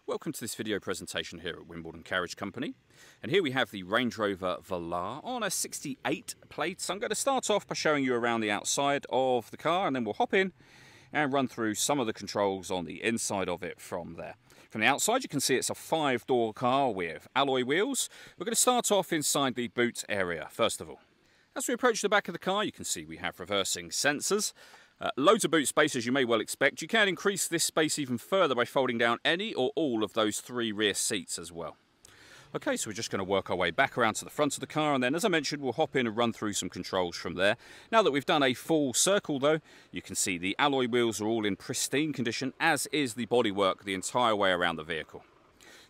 Welcome to this video presentation here at Wimbledon Carriage Company, and here we have the Range Rover Velar on a 68 plate. So I'm going to start off by showing you around the outside of the car, and then we'll hop in and run through some of the controls on the inside of it from there. From the outside you can see it's a 5-door car with alloy wheels. We're going to start off inside the boot area first of all. As we approach the back of the car you can see we have reversing sensors. Loads of boot space, as you may well expect. You can increase this space even further by folding down any or all of those 3 rear seats as well. Okay, so we're just going to work our way back around to the front of the car, and then, as I mentioned, we'll hop in and run through some controls from there. Now that we've done a full circle, though, you can see the alloy wheels are all in pristine condition, as is the bodywork the entire way around the vehicle.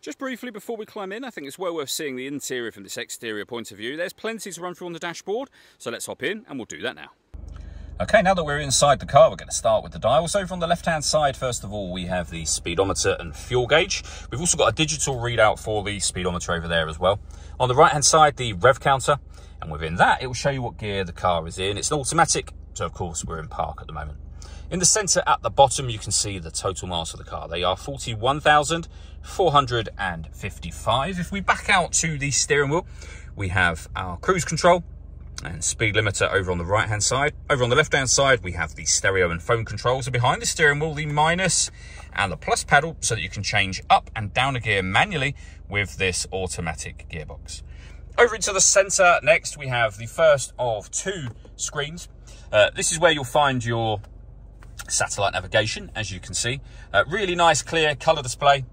Just briefly before we climb in, I think it's well worth seeing the interior from this exterior point of view. There's plenty to run through on the dashboard, so let's hop in and we'll do that now. Okay, now that we're inside the car, we're going to start with the dials. Over on the left-hand side, first of all, we have the speedometer and fuel gauge. We've also got a digital readout for the speedometer over there as well. On the right-hand side, the rev counter, and within that, it will show you what gear the car is in. It's an automatic, so of course, we're in park at the moment. In the centre at the bottom, you can see the total miles of the car. They are 41,455. If we back out to the steering wheel, we have our cruise control and speed limiter over on the right hand side. Over on the left hand side we have the stereo and phone controls, and behind the steering wheel the minus and the plus pedal, so that you can change up and down a gear manually with this automatic gearbox. Over into the centre next we have the first of 2 screens. This is where you'll find your satellite navigation, as you can see. Really nice clear colour display.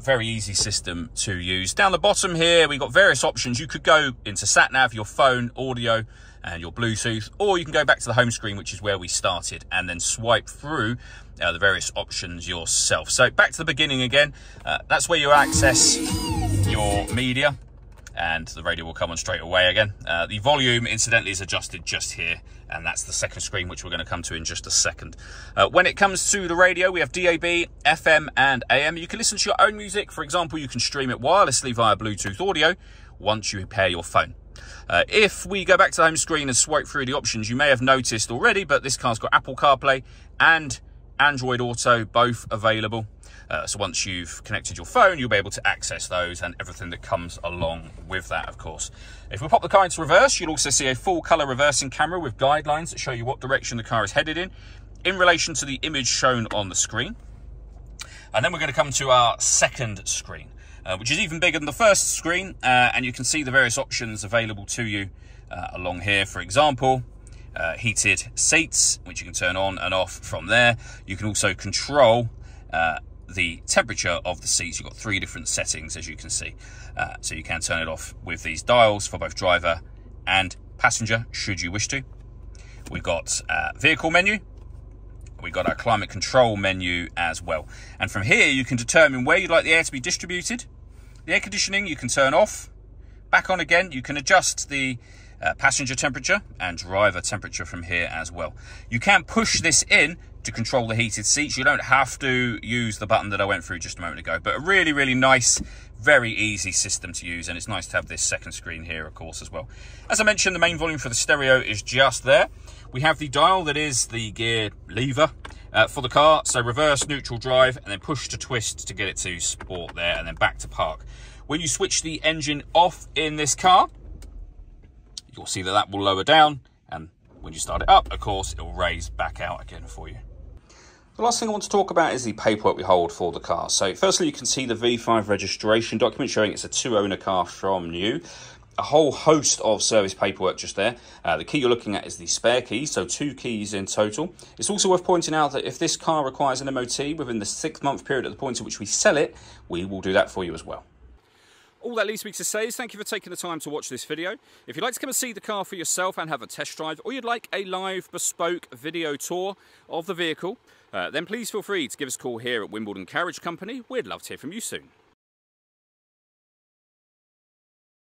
Very easy system to use. Down the bottom here, we've got various options. You could go into sat-nav, your phone, audio, and your Bluetooth, or you can go back to the home screen, which is where we started, and then swipe through the various options yourself. So back to the beginning again. That's where you access your media, and the radio will come on straight away again. The volume, incidentally, is adjusted just here, and that's the second screen, which we're going to come to in just a second. When it comes to the radio, we have DAB, FM, and AM. You can listen to your own music. For example, you can stream it wirelessly via Bluetooth audio once you pair your phone. If we go back to the home screen and swipe through the options, you may have noticed already, but this car's got Apple CarPlay and Android Auto, both available. So once you've connected your phone, you'll be able to access those and everything that comes along with that, of course. If we pop the car into reverse, you'll also see a full colour reversing camera with guidelines that show you what direction the car is headed in relation to the image shown on the screen. And then we're going to come to our second screen, which is even bigger than the first screen, and you can see the various options available to you along here. For example, heated seats, which you can turn on and off from there. You can also control the temperature of the seats. You've got 3 different settings, as you can see. So you can turn it off with these dials for both driver and passenger, should you wish to. We've got vehicle menu. We've got our climate control menu as well. And from here, you can determine where you'd like the air to be distributed. The air conditioning, you can turn off. Back on again, you can adjust the passenger temperature and driver temperature from here as well. You can push this in to control the heated seats. You don't have to use the button that I went through just a moment ago, but a really, really nice, very easy system to use, and it's nice to have this second screen here, of course, as well. As I mentioned, the main volume for the stereo is just there. We have the dial that is the gear lever for the car, so reverse, neutral, drive, and then push to twist to get it to sport there, and then back to park. When you switch the engine off in this car, you'll see that that will lower down, and when you start it up, of course, it will raise back out again for you. The last thing I want to talk about is the paperwork we hold for the car. So firstly, you can see the V5 registration document showing it's a 2-owner car from new. A whole host of service paperwork just there. The key you're looking at is the spare key, so 2 keys in total. It's also worth pointing out that if this car requires an MOT within the 6-month period at the point at which we sell it, we will do that for you as well. All that leaves me to say is thank you for taking the time to watch this video. If you'd like to come and see the car for yourself and have a test drive, or you'd like a live bespoke video tour of the vehicle, then please feel free to give us a call here at Wimbledon Carriage Company. We'd love to hear from you soon.